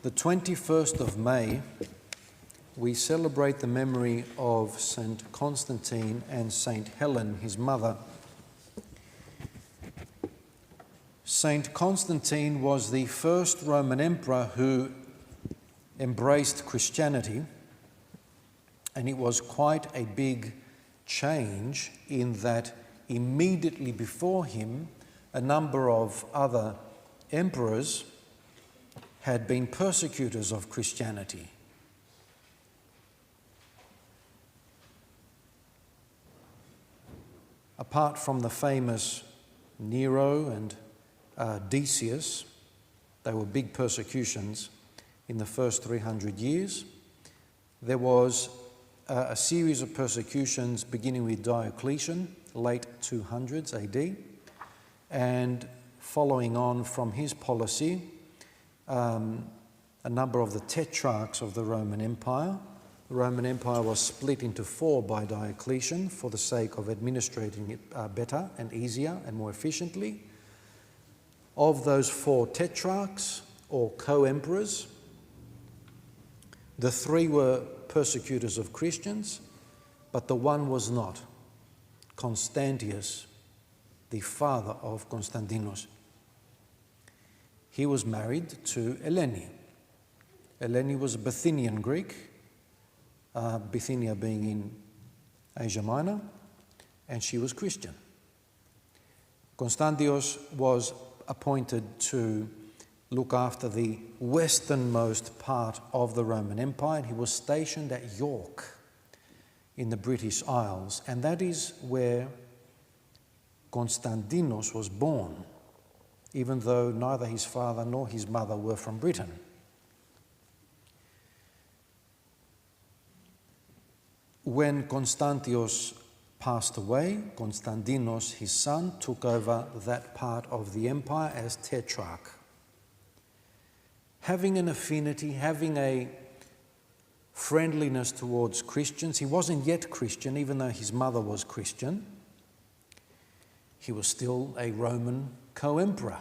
The 21st of May, we celebrate the memory of St. Constantine and St. Helen, his mother. St. Constantine was the first Roman emperor who embraced Christianity, and it was quite a big change in that immediately before him, a number of other emperors had been persecutors of Christianity. Apart from the famous Nero and Decius, they were big persecutions in the first 300 years. There was a series of persecutions beginning with Diocletian, late 200s AD, and following on from his policy, a number of the tetrarchs of the Roman Empire. The Roman Empire was split into four by Diocletian for the sake of administrating it better and easier and more efficiently. Of those four tetrarchs, or co-emperors, the three were persecutors of Christians, but the one was not, Constantius, the father of Constantinos. He was married to Eleni. Eleni was a Bithynian Greek, Bithynia being in Asia Minor, and she was Christian. Constantius was appointed to look after the westernmost part of the Roman Empire, and he was stationed at York in the British Isles, and that is where Constantinos was born, even though neither his father nor his mother were from Britain. When Constantius passed away, Constantinos, his son, took over that part of the empire as tetrarch. Having an affinity, having a friendliness towards Christians, he wasn't yet Christian, even though his mother was Christian. He was still a Roman co-emperor.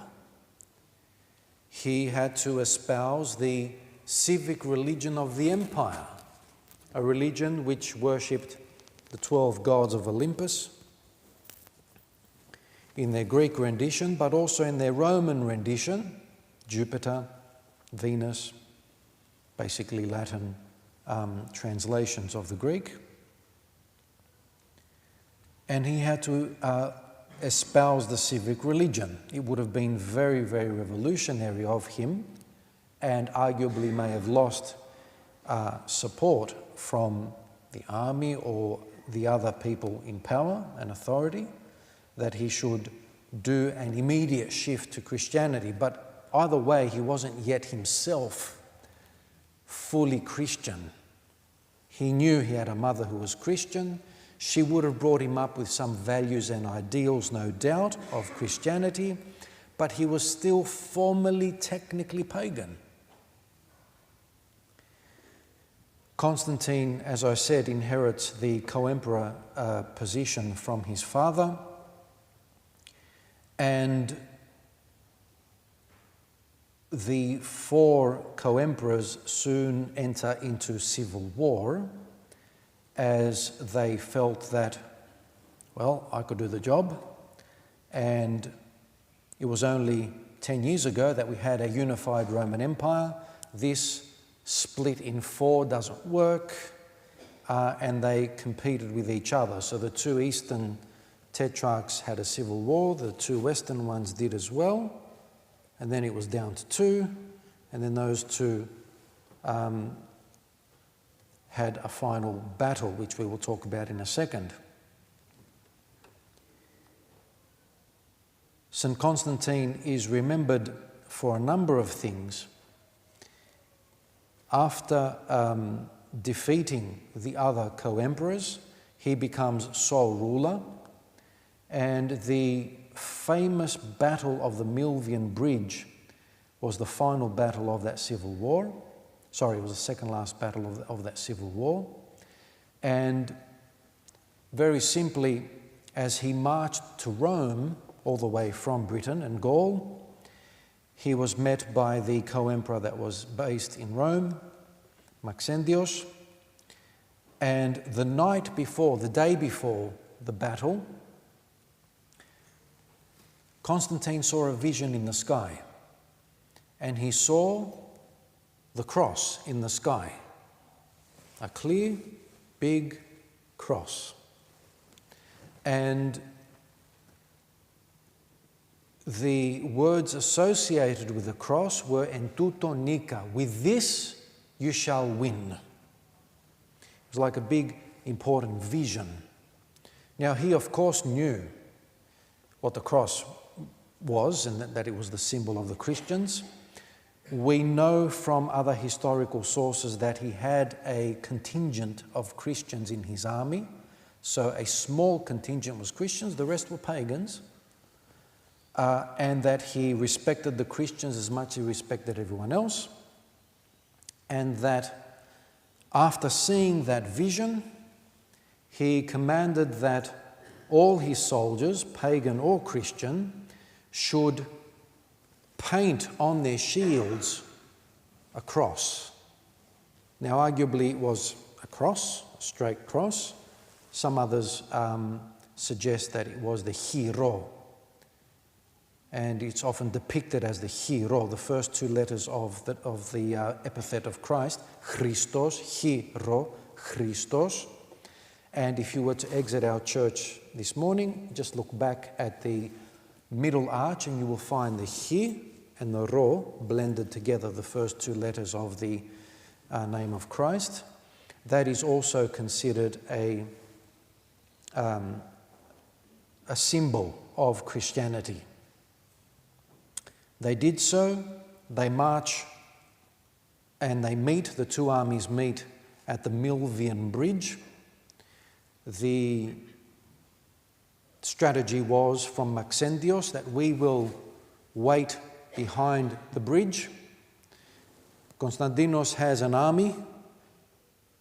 He had to espouse the civic religion of the empire, a religion which worshipped the 12 gods of Olympus in their Greek rendition, but also in their Roman rendition, Jupiter, Venus, basically Latin translations of the Greek. And he had to espouse the civic religion. It would have been very, very revolutionary of him, and arguably may have lost support from the army or the other people in power and authority, that he should do an immediate shift to Christianity. But either way, he wasn't yet himself fully Christian. He knew he had a mother who was Christian. She would have brought him up with some values and ideals, no doubt, of Christianity, but he was still formally, technically pagan. Constantine, as I said, inherits the co-emperor position from his father, and the four co-emperors soon enter into civil war as they felt that, well, I could do the job, and it was only 10 years ago that we had a unified Roman Empire. This split in four doesn't work, and they competed with each other. So the two eastern tetrarchs had a civil war, the two western ones did as well, and then it was down to two, and then those two had a final battle, which we will talk about in a second. St. Constantine is remembered for a number of things. After defeating the other co-emperors, he becomes sole ruler, and the famous Battle of the Milvian Bridge was the final battle of that civil war. Sorry, it was the second last battle of that civil war. And very simply, as he marched to Rome, all the way from Britain and Gaul, he was met by the co-emperor that was based in Rome, Maxentius, and the day before the battle, Constantine saw a vision in the sky, and he saw the cross in the sky, a clear, big cross. And the words associated with the cross were "en tuto nika," with this you shall win. It was like a big, important vision. Now, he of course knew what the cross was and that it was the symbol of the Christians. We know from other historical sources that he had a contingent of Christians in his army. So a small contingent was Christians, the rest were pagans. And that he respected the Christians as much as he respected everyone else. And that after seeing that vision, he commanded that all his soldiers, pagan or Christian, should paint on their shields a cross. Now, arguably it was a cross, a straight cross. Some others suggest that it was the hero, and it's often depicted as the hero, the first two letters of the epithet of Christ, Christos, hero, Christos. And if you were to exit our church this morning, just look back at the middle arch and you will find the He and the Ro blended together, the first two letters of the name of Christ. That is also considered a symbol of Christianity. They did so, they march and the two armies meet at the Milvian Bridge. The strategy was from Maxentius that we will wait behind the bridge. Constantinos has an army.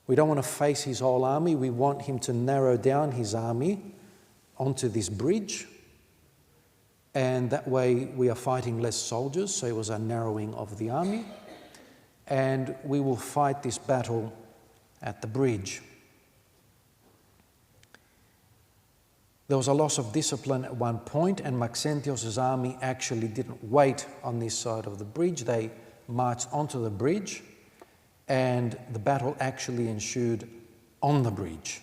We don't want to face his whole army. We want him to narrow down his army onto this bridge. And that way we are fighting less soldiers, so it was a narrowing of the army. And we will fight this battle at the bridge. There was a loss of discipline at one point, and Maxentius' army actually didn't wait on this side of the bridge. They marched onto the bridge, and the battle actually ensued on the bridge.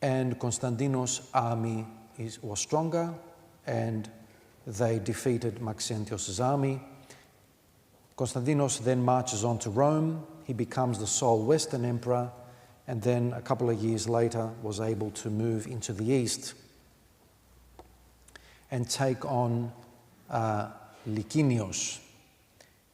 And Constantinos' army was stronger, and they defeated Maxentius' army. Constantinos then marches on to Rome. He becomes the sole Western emperor, and then a couple of years later was able to move into the east and take on Licinius,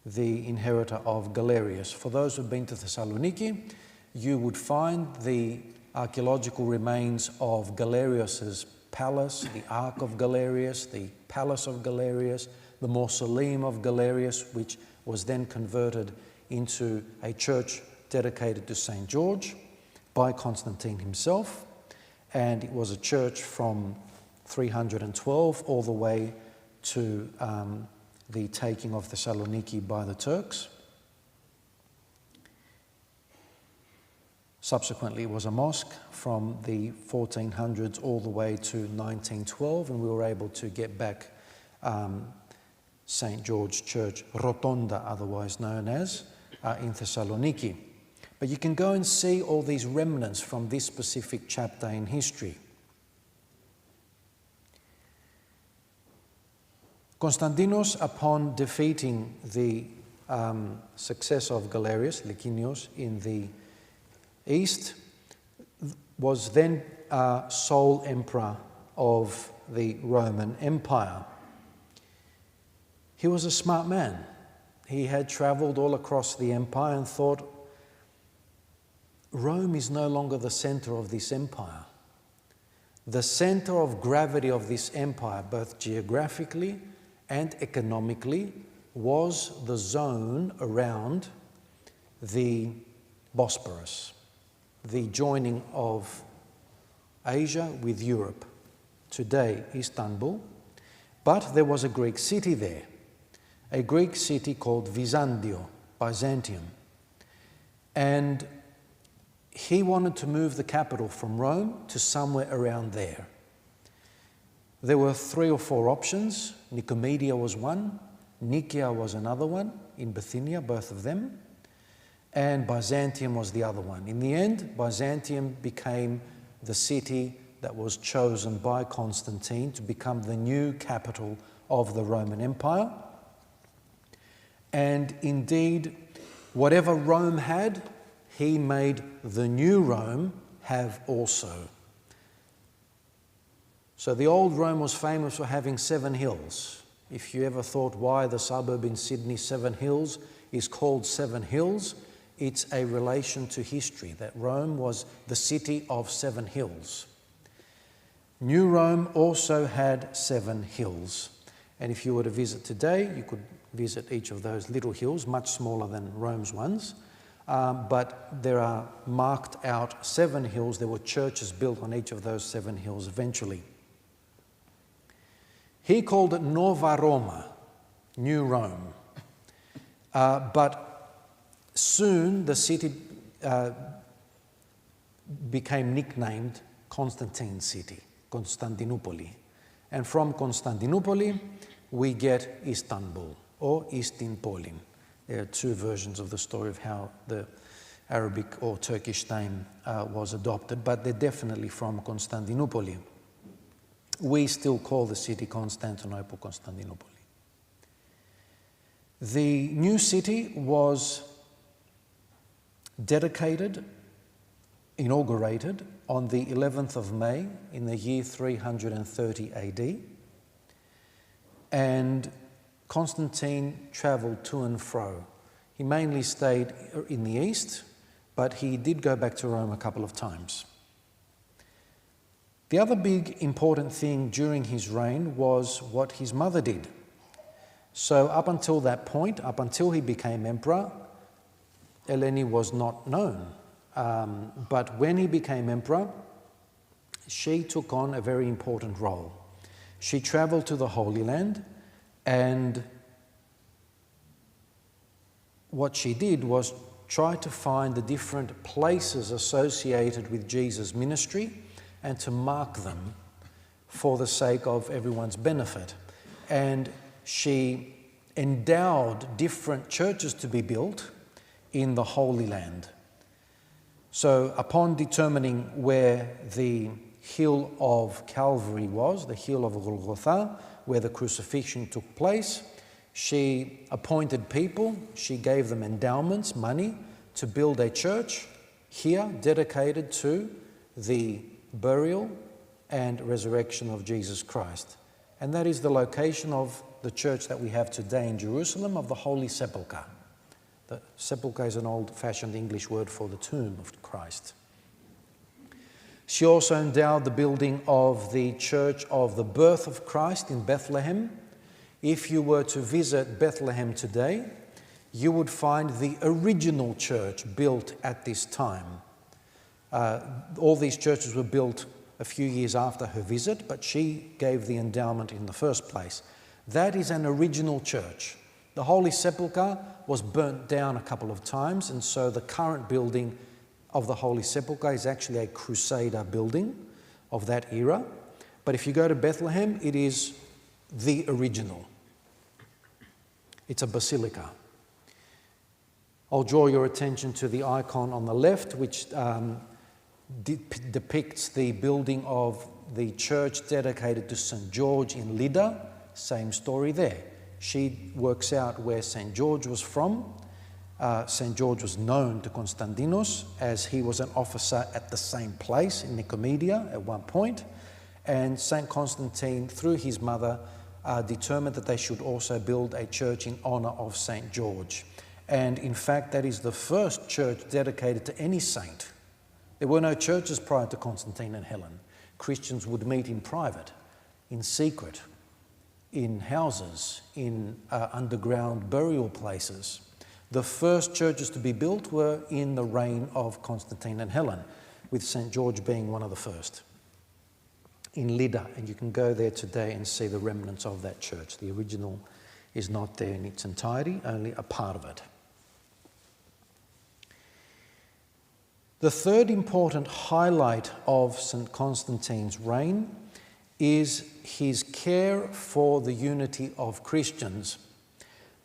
the inheritor of Galerius. For those who've been to Thessaloniki, you would find the archaeological remains of Galerius's palace, the Ark of Galerius, the Palace of Galerius, the Mausoleum of Galerius, which was then converted into a church dedicated to St. George by Constantine himself. And it was a church from 312 all the way to the taking of Thessaloniki by the Turks. Subsequently, it was a mosque from the 1400s all the way to 1912, and we were able to get back St. George Church, Rotonda otherwise known as, in Thessaloniki. But you can go and see all these remnants from this specific chapter in history. Constantinos, upon defeating the successor of Galerius, Licinius, in the east, was then sole emperor of the Roman Empire. He was a smart man. He had travelled all across the empire and thought, Rome is no longer the centre of this empire. The centre of gravity of this empire, both geographically and economically, was the zone around the Bosporus, the joining of Asia with Europe, today Istanbul. But there was a Greek city there, a Greek city called Byzantium. And he wanted to move the capital from Rome to somewhere around there. There were 3 or 4 options. Nicomedia was one, Nicaea was another one, in Bithynia, both of them, and Byzantium was the other one. In the end, Byzantium became the city that was chosen by Constantine to become the new capital of the Roman Empire. And indeed, whatever Rome had, he made the new Rome have also. So the old Rome was famous for having 7 hills. If you ever thought why the suburb in Sydney, 7 Hills, is called 7 Hills, it's a relation to history, that Rome was the city of 7 hills. New Rome also had 7 hills. And if you were to visit today, you could visit each of those little hills, much smaller than Rome's ones. But there are marked out 7 hills. There were churches built on each of those 7 hills eventually. He called it Nova Roma, New Rome. But soon the city became nicknamed Constantine City, Constantinople. And from Constantinople, we get Istanbul, or Istinpolin. There are 2 versions of the story of how the Arabic or Turkish name was adopted, but they're definitely from Constantinople. We still call the city Constantinople, Constantinople. The new city was inaugurated on the 11th of May in the year 330 AD. And Constantine travelled to and fro. He mainly stayed in the east, but he did go back to Rome a couple of times. The other big important thing during his reign was what his mother did. So up until that point, up until he became emperor, Eleni was not known. But when he became emperor, she took on a very important role. She travelled to the Holy Land, and what she did was try to find the different places associated with Jesus' ministry and to mark them for the sake of everyone's benefit. And she endowed different churches to be built in the Holy Land. So upon determining where the hill of Calvary was, the hill of Golgotha, where the crucifixion took place, she appointed people, she gave them endowments, money, to build a church here dedicated to the burial and resurrection of Jesus Christ. And that is the location of the church that we have today in Jerusalem, of the Holy Sepulchre. The sepulchre is an old-fashioned English word for the tomb of Christ. She also endowed the building of the Church of the Birth of Christ in Bethlehem. If you were to visit Bethlehem today, you would find the original church built at this time. All these churches were built a few years after her visit, but she gave the endowment in the first place. That is an original church. The Holy Sepulchre was burnt down a couple of times, and so the current building of the Holy Sepulchre is actually a Crusader building of that era. But if you go to Bethlehem, it is the original. It's a basilica. I'll draw your attention to the icon on the left, which depicts the building of the church dedicated to St. George in Lydda. Same story there. She works out where St. George was from. St. George was known to Constantinos as he was an officer at the same place in Nicomedia at one point. And St. Constantine, through his mother, determined that they should also build a church in honour of St. George. And in fact, that is the first church dedicated to any saint. There were no churches prior to Constantine and Helen. Christians would meet in private, in secret, in houses, in underground burial places. The first churches to be built were in the reign of Constantine and Helen, with St. George being one of the first. in Lydda, and you can go there today and see the remnants of that church. The original is not there in its entirety, only a part of it. The third important highlight of St. Constantine's reign is his care for the unity of Christians.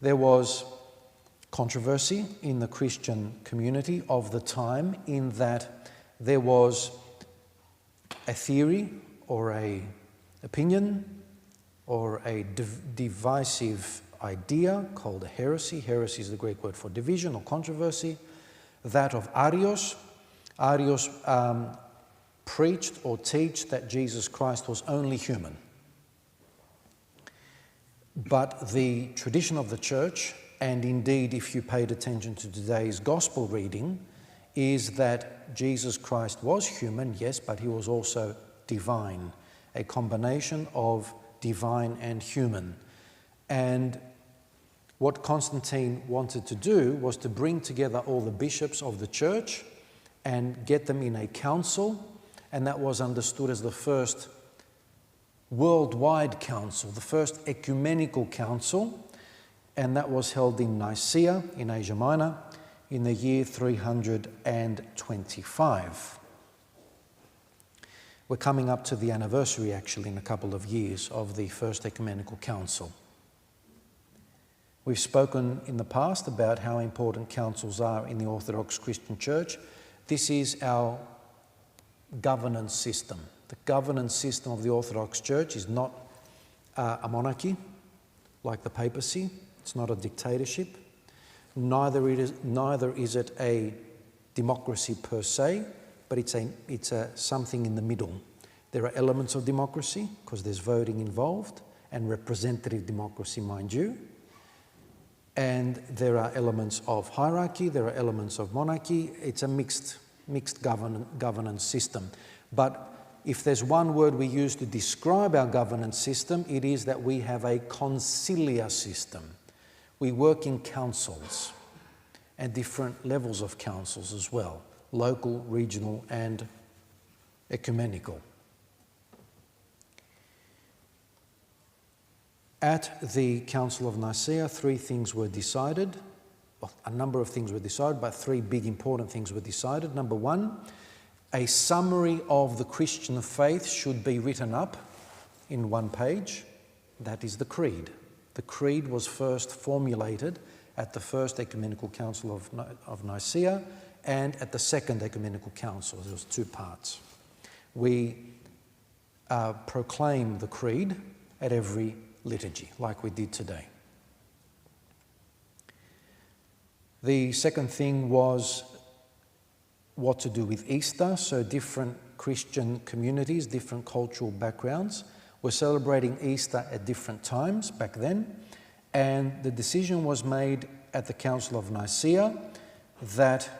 There was controversy in the Christian community of the time in that there was a theory or an opinion or a divisive idea called a heresy. Heresy is the Greek word for division or controversy. That of Arius. Arius preached or taught that Jesus Christ was only human. But the tradition of the church, and indeed if you paid attention to today's gospel reading, is that Jesus Christ was human, yes, but he was also divine, a combination of divine and human. And what Constantine wanted to do was to bring together all the bishops of the church and get them in a council, and that was understood as the first worldwide council, the first ecumenical council, and that was held in Nicaea in Asia Minor in the year 325. We're coming up to the anniversary, actually, in a couple of years of the First Ecumenical Council. We've spoken in the past about how important councils are in the Orthodox Christian Church. This is our governance system. The governance system of the Orthodox Church is not a monarchy like the papacy. It's not a dictatorship. Neither is it a democracy per se, but it's something in the middle. There are elements of democracy because there's voting involved and representative democracy, mind you. And there are elements of hierarchy, there are elements of monarchy. It's a mixed governance system. But if there's one word we use to describe our governance system, it is that we have a conciliar system. We work in councils and different levels of councils as well, local, regional, and ecumenical. At the Council of Nicaea, three things were decided. Well, a number of things were decided, but three big important things were decided. Number one, a summary of the Christian faith should be written up in one page. That is the Creed. The Creed was first formulated at the First Ecumenical Council of Nicaea and at the Second Ecumenical Council. There was two parts. We proclaim the Creed at every liturgy, like we did today. The second thing was what to do with Easter. So different Christian communities, different cultural backgrounds were celebrating Easter at different times back then. And the decision was made at the Council of Nicaea that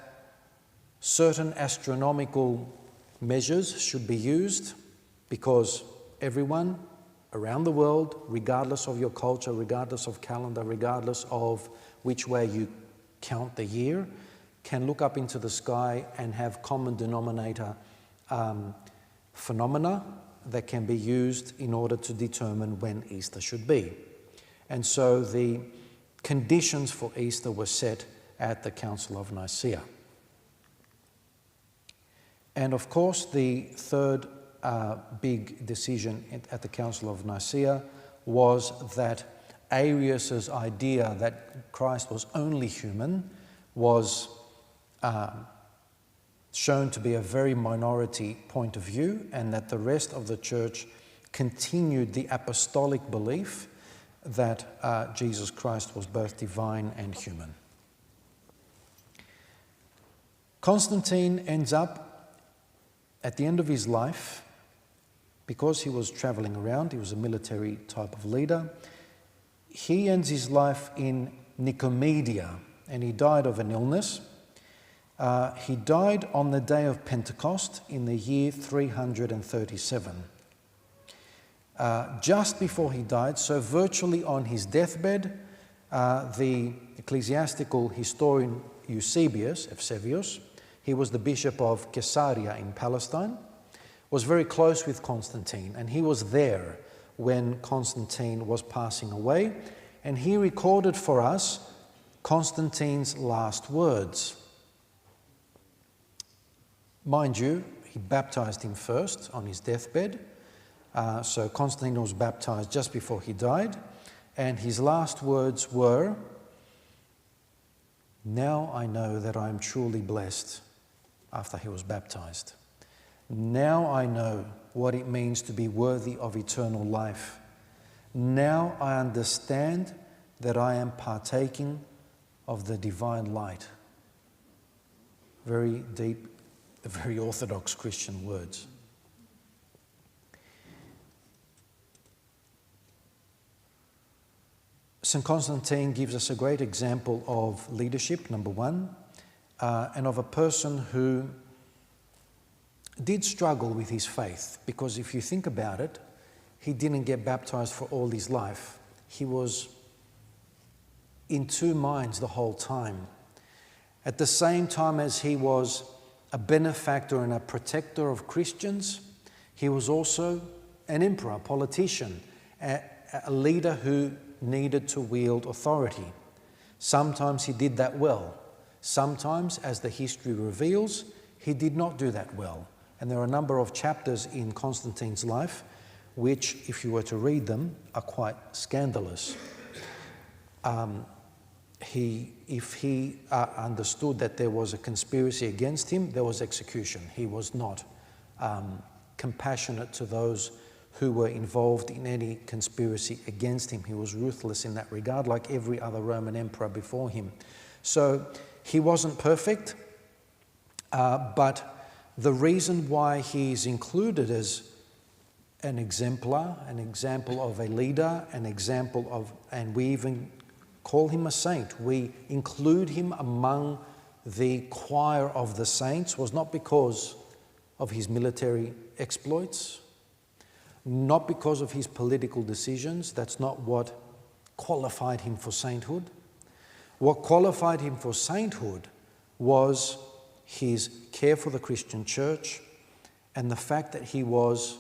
certain astronomical measures should be used because everyone around the world, regardless of your culture, regardless of calendar, regardless of which way you count the year, can look up into the sky and have common denominator phenomena that can be used in order to determine when Easter should be. And so the conditions for Easter were set at the Council of Nicaea. And of course, the third big decision at the Council of Nicaea was that Arius's idea that Christ was only human was shown to be a very minority point of view, and that the rest of the church continued the apostolic belief that Jesus Christ was both divine and human. Constantine ends up, at the end of his life, because he was travelling around, he was a military type of leader, he ends his life in Nicomedia, and he died of an illness. He died on the day of Pentecost in the year 337. Just before he died, so virtually on his deathbed, the ecclesiastical historian Eusebius, he was the bishop of Caesarea in Palestine, was very close with Constantine, and he was there when Constantine was passing away, and he recorded for us Constantine's last words. Mind you, he baptized him first on his deathbed. So Constantine was baptized just before he died, and his last words were, "Now I know that I am truly blessed," after he was baptized. "Now I know what it means to be worthy of eternal life. Now I understand that I am partaking of the divine light." Very deep, very orthodox Christian words. St. Constantine gives us a great example of leadership, number one, and of a person who did struggle with his faith, because if you think about it, he didn't get baptized for all his life. He was in two minds the whole time. At the same time as he was a benefactor and a protector of Christians, he was also an emperor, a politician, a leader who needed to wield authority. Sometimes he did that well. Sometimes, as the history reveals, he did not do that well. And there are a number of chapters in Constantine's life which, if you were to read them, are quite scandalous. If he understood that there was a conspiracy against him, there was execution. He was not compassionate to those who were involved in any conspiracy against him. He was ruthless in that regard, like every other Roman emperor before him. So he wasn't perfect, but the reason why he's included as an exemplar, an example of a leader, an example of, and we even call him a saint, we include him among the choir of the saints, was not because of his military exploits, not because of his political decisions. That's not what qualified him for sainthood. What qualified him for sainthood was his care for the Christian church and the fact that he was,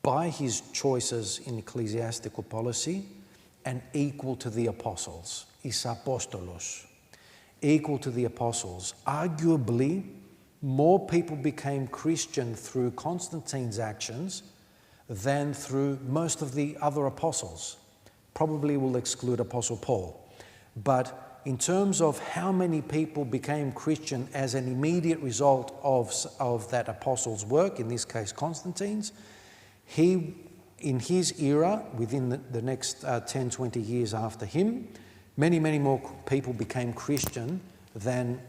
by his choices in ecclesiastical policy, and equal to the apostles, is apostolos, equal to the apostles. Arguably, more people became Christian through Constantine's actions than through most of the other apostles. Probably will exclude Apostle Paul. But in terms of how many people became Christian as an immediate result of that apostle's work, in this case Constantine's, he, in his era, within the next 10, 20 years after him, many, many more people became Christian than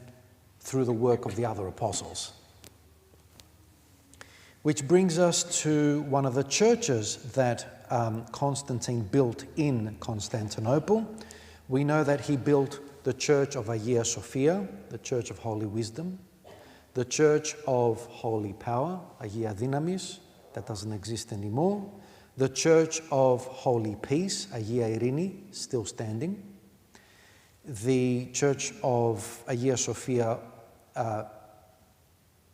through the work of the other apostles. Which brings us to one of the churches that Constantine built in Constantinople. We know that he built the Church of Hagia Sophia, the Church of Holy Wisdom, the Church of Holy Power, Hagia Dynamis, that doesn't exist anymore, the Church of Holy Peace, Hagia Irini, still standing. The Church of Hagia Sophia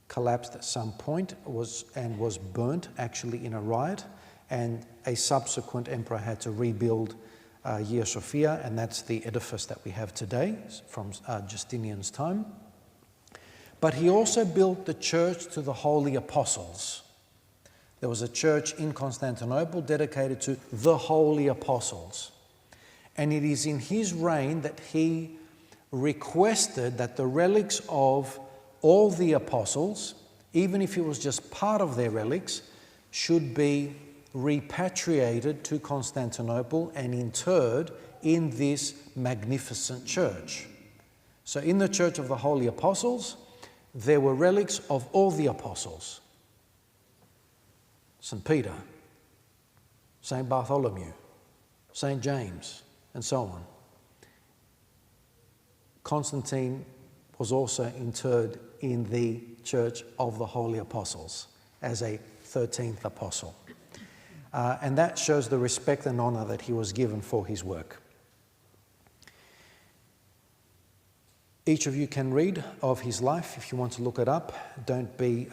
collapsed at some point was burnt actually in a riot, and a subsequent emperor had to rebuild Hagia Sophia, and that's the edifice that we have today from Justinian's time. But he also built the church to the Holy Apostles. There was a church in Constantinople dedicated to the Holy Apostles. And it is in his reign that he requested that the relics of all the apostles, even if it was just part of their relics, should be repatriated to Constantinople and interred in this magnificent church. So in the Church of the Holy Apostles, there were relics of all the apostles. St. Peter, St. Bartholomew, St. James, and so on. Constantine was also interred in the Church of the Holy Apostles as a 13th apostle. And that shows the respect and honour that he was given for his work. Each of you can read of his life if you want to look it up. Don't be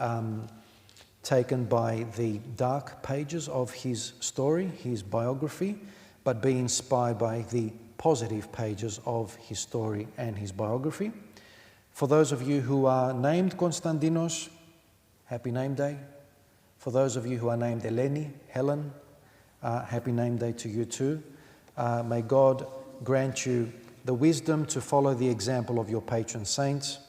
taken by the dark pages of his story, his biography, but be inspired by the positive pages of his story and his biography. For those of you who are named Konstantinos, happy name day. For those of you who are named Eleni, Helen, happy name day to you too. May God grant you the wisdom to follow the example of your patron saints,